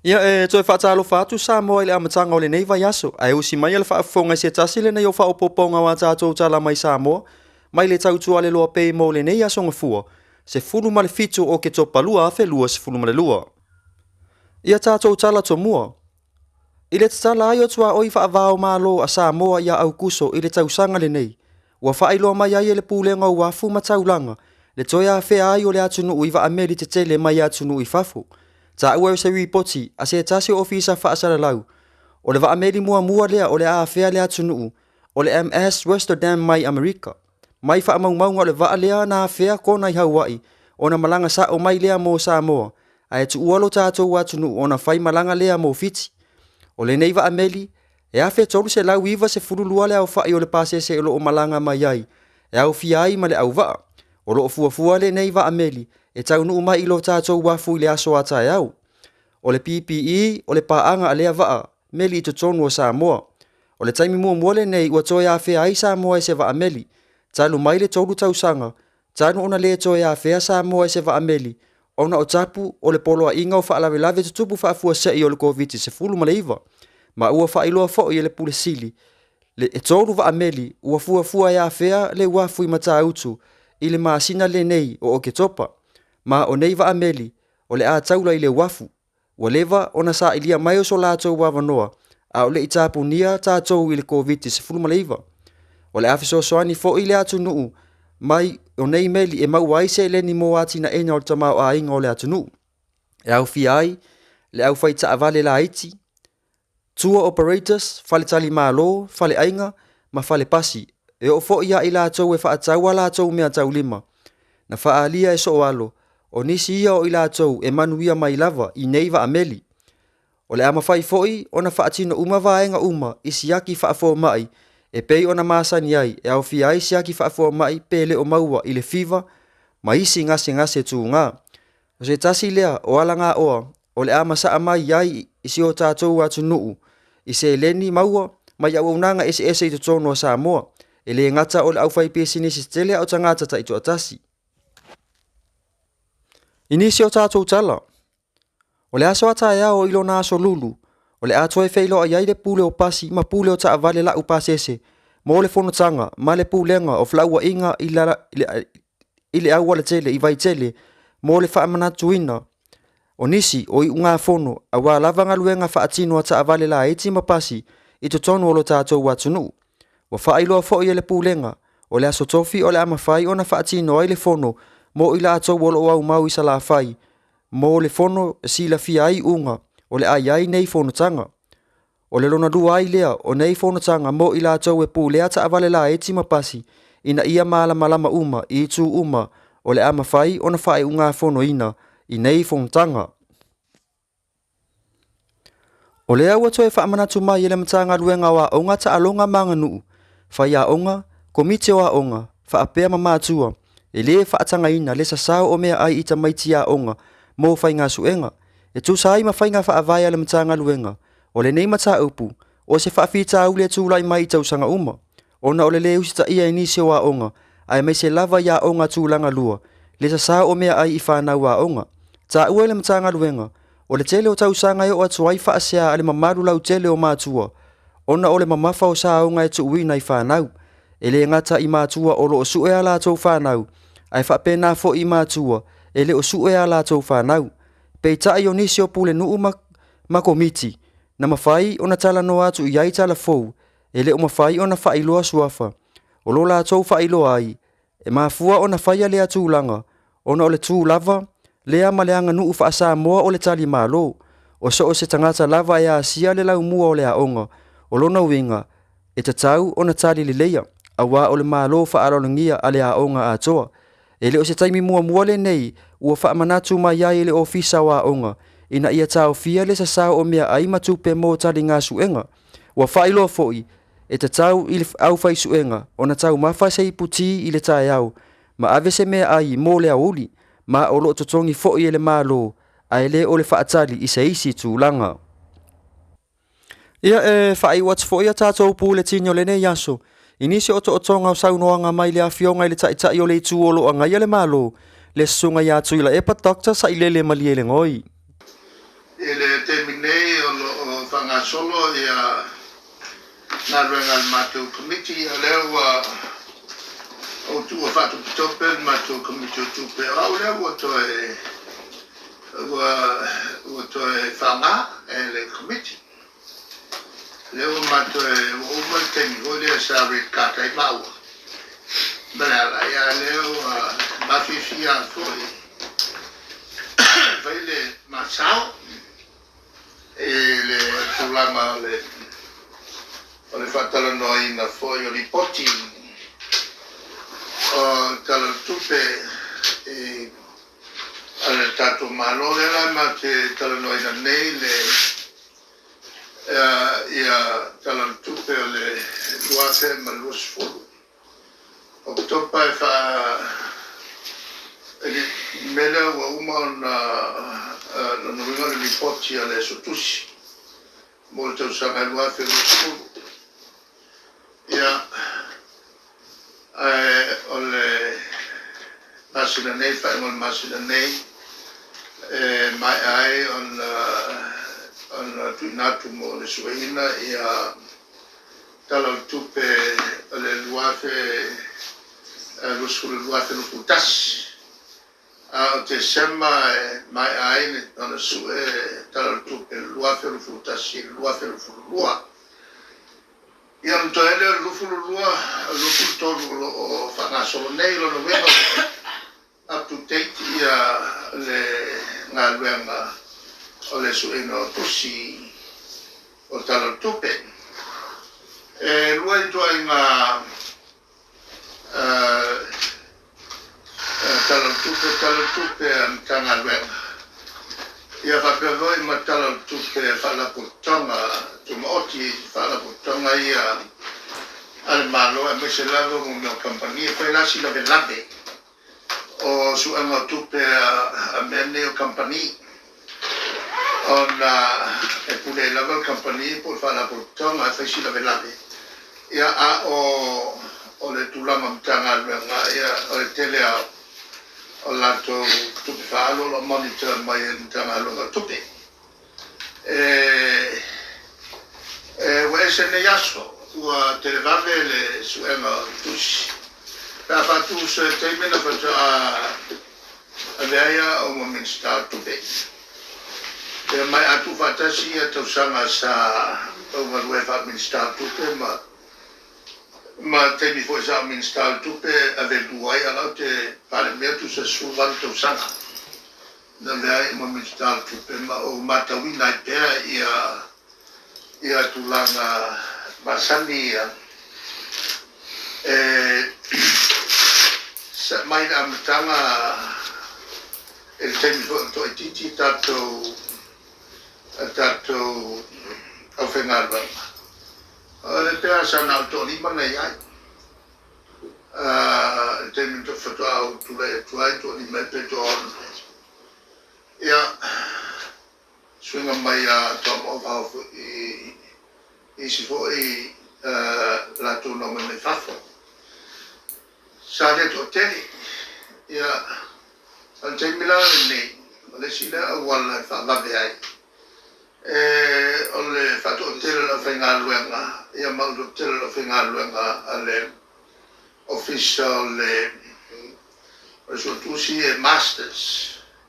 Ia toe whaatalofa atu Samoa i le amatanga o le nei vai aso. Ai usi mai le whaafonga se tasi le nei o whaopoponga wa tātou tala mai Samoa. Mai le tautua le loa pei mo le nei aso ngafua. Se fulu ma le fitu o ke topalua afe lua se fulu ma le lua. Ia tātou tala to mua. I le tala ai o tua oi whaavao malo a Samoa ia au kuso i le tausanga le nei. Ua whaailoa mai ai le pūlenga ua fu mataulanga. Le toia fea ai o le atunu ui wa ameri te tele mai atunu ui fafu. Ta ua se ripoti a se tasi ofisa whaasara lau. O le wa ameri mua lea o le a fea le atunu o le MS Westerdam mai Amerika. Mai wha maunga o le wa lea na fea kona i Hawaii o na malanga sa o mai lea mo Samoa. A e tu ualo tātou atunu o na whai malanga lea mo Fiti. O le nei wa ameli, e a fea tolu se lau iwa se furulua le au whai o le pase se o malanga mai ai. E au fiai ma le au waa. O lo fuafua le nei wa ameli, e tau nuu mai ilo tātou wafu i le aso atai au. O le PPE, o le paanga a lea waa, meli i tonu o Samoa. O le taimi mua le nei, ua toi a fea ai Samoa e se wa ameli. Talu mai le tolu tausanga, tanu ona le toi a fea Samoa e se wa ameli. Ona o tapu, o le polo a inga o whaalawe lave tutupu whaafua se i o le COVID se fulu ma le iwa. Ma ua whailoa fo i le pule sili. Le e tolu wa ameli, ua fuafua e a fea le wafu i mata utu, i le maasina le nei o ke topa. Ma o nei wa ameli, o le a taula i le wafu. Wa lewa ona sa ilia mai o so lātou wawanoa, a o le i tāpu nia tātou i le COVID se fulu ma le iwa. O le afiso soani fo i le atu nuu, mai o nei meli e mau waise le ni mo ati na ena o le tamau a inga o le atu nuu. E au fiai, le au fai ta avale la iti, tour operators, fale tali malo, fale ainga, ma fale pasi. E o fo ia i lātou e whaataua lātou mea tau lima. Na whaalia e so alo, o nisi ia o i lātou e manuia mai lava i neiva a meli. O le ama whai foi, o na whaatino uma vaenga uma i siaki whaafo mai, e pei o na masani ai, e au fiai siaki whaafo mai pele o maua i le fiva, ma isi ngase tu ngā. O se tasi lea o ala ngā oa, o le ama saa mai ai i si o tātou atu nuu, i se leni maua, mai au unanga ese i te tono o Samoa, e le ngata o le au whai pesini si tele au tangata ta i tu atasi. Inisi o tātou tala. O le aso ata ea o ilo na aso lulu, o le ato e feilo a iai le pule o pasi ma pule o ta avale la upasese, mo le fonotanga, ma le pulenga o flaua inga i le au wale tele, i vai tele, mo le whaamanatuina. O nisi o i unga fono, a wā lavanga luenga whaatino a ta avale la eti ma pasi, i to tonu o lo tātou watunu. Wa whaailoa fo i le pulenga, o le aso tofi o le amawhai o na whaatino ai le fono, mo i la ato wolo o au mau i sa la whai, mo le fono si la fia ai unga, o le ai nei fono tanga. O le lona lua ai lea, o nei fono tanga mo i la ato e pu lea ta avale la eti ma pasi, ina ia malama uma i tu uma, o le amawhai o na whae unga fono ina, i nei fono tanga. O le au atoe whaamanatu mai i le matanga luenga wa onga ta alonga manga nuu, whai a onga, komite o a onga, whaapea mamatua, e le whaatanga ina le sa sao o mea ai ita maiti a onga, mo whai ngā suenga. E tu sai ma whai ngā whaavaya le matanga luenga, o le nei mata upu, o se whaafita au le tūlai mai i tausanga uma. Ona o le le usita ia inisi o a onga, ai mai se lava ia onga tūlanga lua, le sa sao o mea ai i whanau a onga. Ta ua le matanga luenga, o le tele o tausanga e o atu ai whaasea ale mamaru lau tele o mātua. Ona o le mamafa o sa onga e tu uina i whanau. E le ngata i mātua o lo o sue ala tau whanau. Ai whapena fo i mātua, e le o sue ala tau whanau. Pei tai o nisi o pule nuu ma komiti. Na mawhai o na tala no atu i ai tala fou. E le o mawhai o na whailoa suafa. O lo la tau whailoa ai. E mafua o na whaia le atu langa. Ona o le tū lava, lea ma leanga nuu whaasa moa o le tali malo. O so o se tangata lava e a sia le lau mua o le aonga. O lona winga, e tatau o na tali le leia. Awa o le malo whaarolangia a le aonga a toa. E le o se taimi mua le nei, ua whaamanatu mai ai le ofisa wa aonga. Ina ia tau fia le sa sao o mea ai matupe mo tali ngā suenga. Ua whailoa foi, e tatau i le au whai suenga, o na tau mawha se iputi i le tae au. Ma ave se mea ai mo le auli, ma o lo totongi foi e le malo, a ele o le whaatali i se isi tūlanga. Ia e whai wats foi a tātou pūle tinyo le nei yaso. Inisi o to tonga o saunoanga mai le afionga i le tai o le tuolo anga ia le malo. Le sunga ya tuila e pa doctor sa ilele mali ele ngoi. Ele termina whangasolo ia ngā ruenga mātou committee a leo o tua whātu tope mātou committee o tupe au leo o toe whanga e le committee leo mātou e umal temi o leo sa red kātai maua Bala ia leo mawhiwhi a fwoi Vaile masao e le tulanga o le whatalanoa ina fwoi o li poti o tala tupe e ale tato malore la ma te talanoa ina nei le ia tala tupe o le luate ma luasfulu o topa e wha mele wa uma na nuinga le lipoti a le sotusi mo le tau sanga lua fe luasfulu ia o le masina nei whaingo le masina nei mai ai on tuinatu mo le sueina ia tala tupe o le luafe luasfulu luafe luputasi o te sema mai ai ona sue tala tupe luafe luputasi luafe lupulua ia mtoele lupulua luputolu o whangasolo nei lo novemba up to date ia le ngā luenga o le sueina o tusi o tala tupe lua i toa i ngā tala tupe tanga luenga ia whapewoi ma tala tupe whalaputonga tumaoti whalaputonga ia ale malo e mese lavo mo meo kampani e whai lasi lave o suanga tupe a mene o kampani ona e pule lava kampani po whalaputonga e whai si lave ia a o le tulanga mtanga luenga ia o le tele a o lato tupe whaalo lo monitor mai e mtanga luenga tupe wa ese ne yaso ua televave le suenga tusi ka whatu se teimena whatu a veaya o mo minsta tupe te mai atu whatasi a tausanga sa o marue wha minsta tupe ma teimi fo sa minsta tupe a veluai ala te pare mea tu se suvan tausanga na veaya mo minsta tupe ma o matawina i pēr ia tulanga masani ia sa mai na matanga e teimi fo to titi tato au whengarwa le pēr sa nau to lima nei ai teimi to whatu au tule tuai to lima e peto ono ia swinga mai a tom of how i si fo i la tu no me fafo sa le to tele ia al te mila nei le sila wala fa va ai o le fa to tele la fenga luenga ia ma to tele la fenga luenga ale official resultusi e masters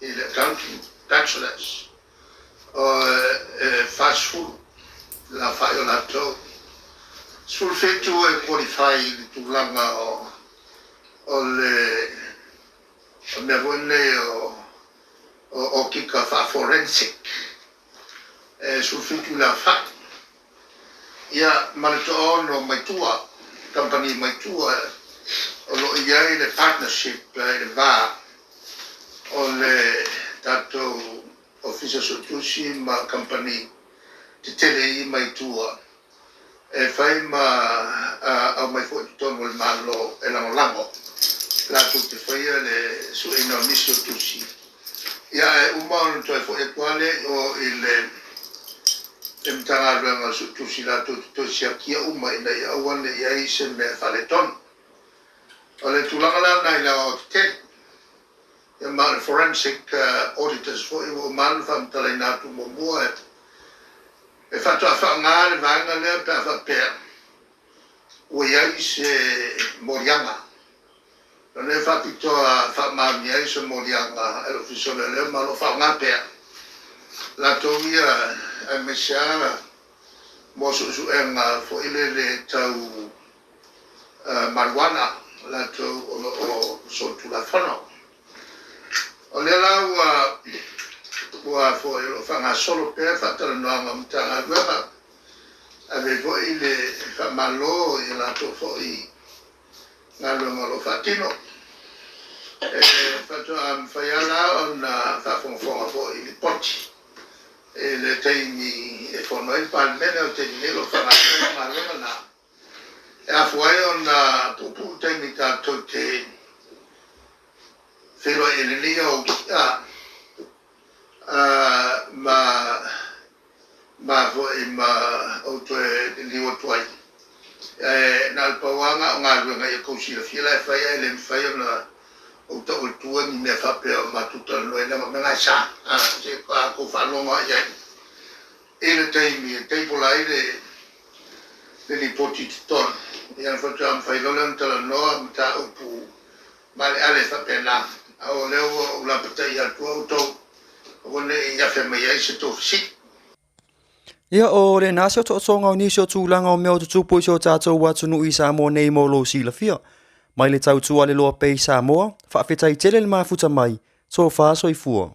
i le accounting bachelors fast food la fai o lato sul fetu e qualify di tulanga o le me vuole o kika fa forensic sul fetu la fa ia malto ono mai tua company mai tua o lo ia le partnership le va o le tato officer sotusi ma company te tele i mai tua e fai ma au mai fo tono il malo e lango la tutte fai le su enormi sotusi ia e umano to e fo e quale o il mtanga luenga sotusi la to sia kia uma ina ia wane ia ise me fale ton o le tulanga la nai la o te ma forensic auditors for o man from Talenatu Momoa e whatu a whaanga le vanga lea pe a whapea. Ua iai se morianga. None whapitoa whamami ai se morianga e lo fisole lea ma lo whaanga pea. La tongia e mesia mo su enga fo ile le tau marijuana la tau o so tu la fono. O le la ua fo ilo whanga solo pea whatara noanga mtanga guema. Ave fo ile whamalo i la tau fo i ngā luenga lo whatino. Whatua mwhaiala o na whawhongwhonga fo i li poti. E le teimi e whono i palmene o te nilo whangatoi ngā luenga na. E afuai o na pupu teimi tātou te whiro e linia o kia. Ma fo i ma o toe liwa tuai. Nā alpawanga o ngā luenga i kousi la whila e whaia e le mwhai o na o ta o tua ni me whapea o matuta noe na mga sa. Se ko whanonga iai. E le teimi e teipola i le li poti tuton. Ian whatu am whailole am tala noa mta upu male ale whapea na. O leo o la pata i atua o tau. O ne i awhe mai ai se tō fisik. Ia o le nasi o to'atonga o nisi o tūlanga o mea o tutupu i so tātou watunu i Samoa nei mo lo sila fia. Mai le tautua le loa pei Samoa, whaafetai tele le mafuta mai, so wha soi fua.